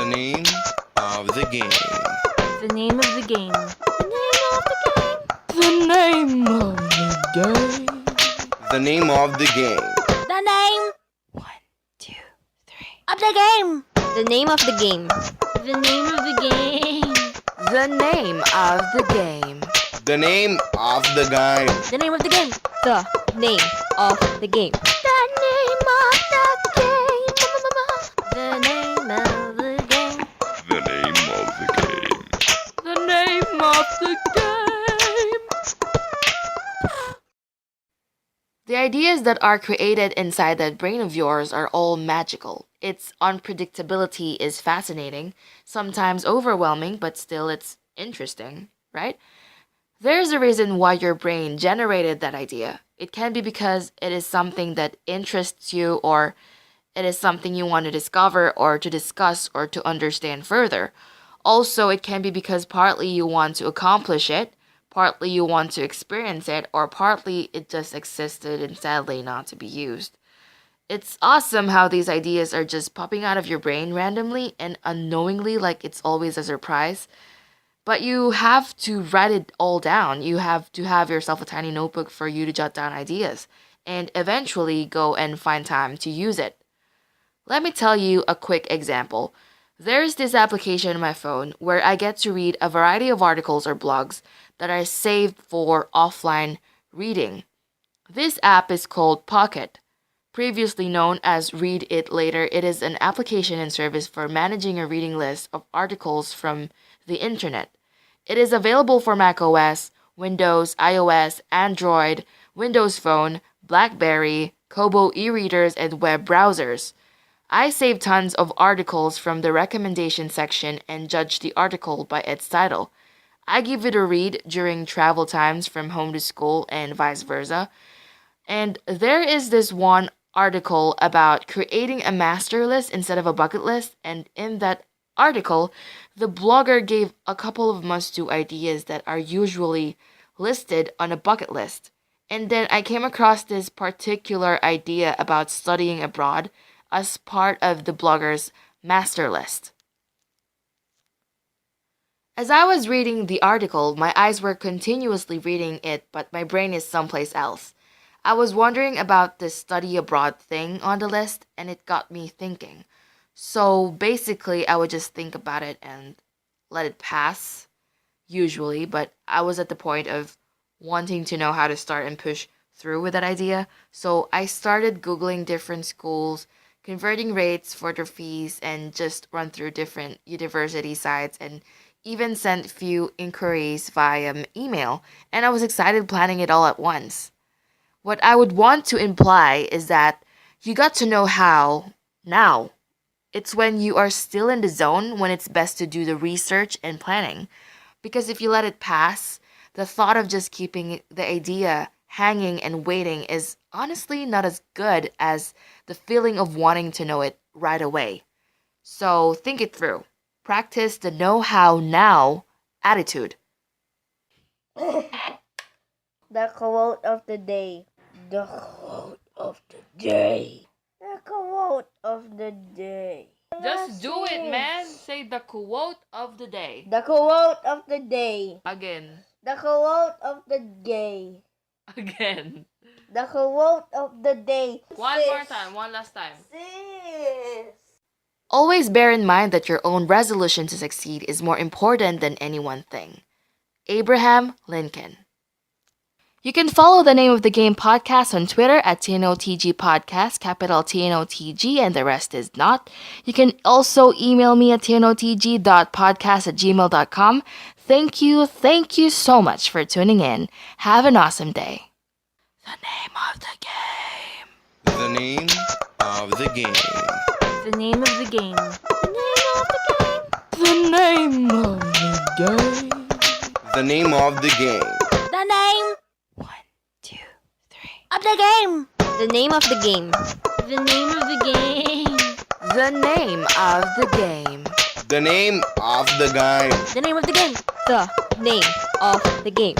The name of the game. The name of the game. The name of the game. The The name of the game. name of the game. The name. 1, 2, 3. Of the game. The name of the game. The name of the game. The name of the game. The name of the game. The name of the game. The name of the game. The name of the game. The name of the game. The name of the game. The name of the game. The ideas that are created inside that brain of yours are all magical. Its unpredictability is fascinating, sometimes overwhelming, but still it's interesting, right? There's a reason why your brain generated that idea. It can be because it is something that interests you, or it is something you want to discover or to discuss or to understand further. Also, it can be because partly you want to accomplish it, partly you want to experience it, or partly it just existed and sadly not to be used. It's awesome how these ideas are just popping out of your brain randomly and unknowingly, like it's always a surprise. But you have to write it all down. You have to have yourself a tiny notebook for you to jot down ideas and eventually go and find time to use it. Let me tell you a quick example. There's this application on my phone where I get to read a variety of articles or blogs that are saved for offline reading. This app is called Pocket. Previously known as Read It Later, it is an application and service for managing a reading list of articles from the internet. It is available for macOS, Windows, iOS, Android, Windows Phone, BlackBerry, Kobo e-readers, and web browsers. I save tons of articles from the recommendation section and judge the article by its title. I give it a read during travel times from home to school and vice versa. And there is this one article about creating a master list instead of a bucket list, and in that article, the blogger gave a couple of must-do ideas that are usually listed on a bucket list. And then I came across this particular idea about studying abroad as part of the blogger's master list. As I was reading the article, my eyes were continuously reading it, but my brain is someplace else. I was wondering about this study abroad thing on the list, and it got me thinking. So basically, I would just think about it and let it pass, usually, but I was at the point of wanting to know how to start and push through with that idea. So I started Googling different schools, converting rates for their fees, and just run through different university sites and even sent few inquiries via email, and I was excited planning it all at once. What I would want to imply is that you got to know how now. It's when you are still in the zone when it's best to do the research and planning. Because if you let it pass, the thought of just keeping the idea hanging and waiting is honestly not as good as the feeling of wanting to know it right away. So think it through. Practice the know how now attitude. The quote of the day. The quote of the day. The quote of the day. Just do it, man. Say the quote of the day. The quote of the day. Again. The quote of the day. Again. The quote of the day. One more time. One last time. Sis. Always bear in mind that your own resolution to succeed is more important than any one thing. Abraham Lincoln. You can follow the Name of the Game podcast on Twitter at TNOTG Podcast, capital TNOTG, and the rest is not. You can also email me at tnotg.podcast@gmail.com. Thank you so much for tuning in. Have an awesome day. The name of the game. The name of the game. The name of the game. The name of the game. The The name of the game. name of the game. The name 1, 2, 3. of the game. The name of the game. The name of the game. The name of the game. The name of the game. The name of the game. The name of the game.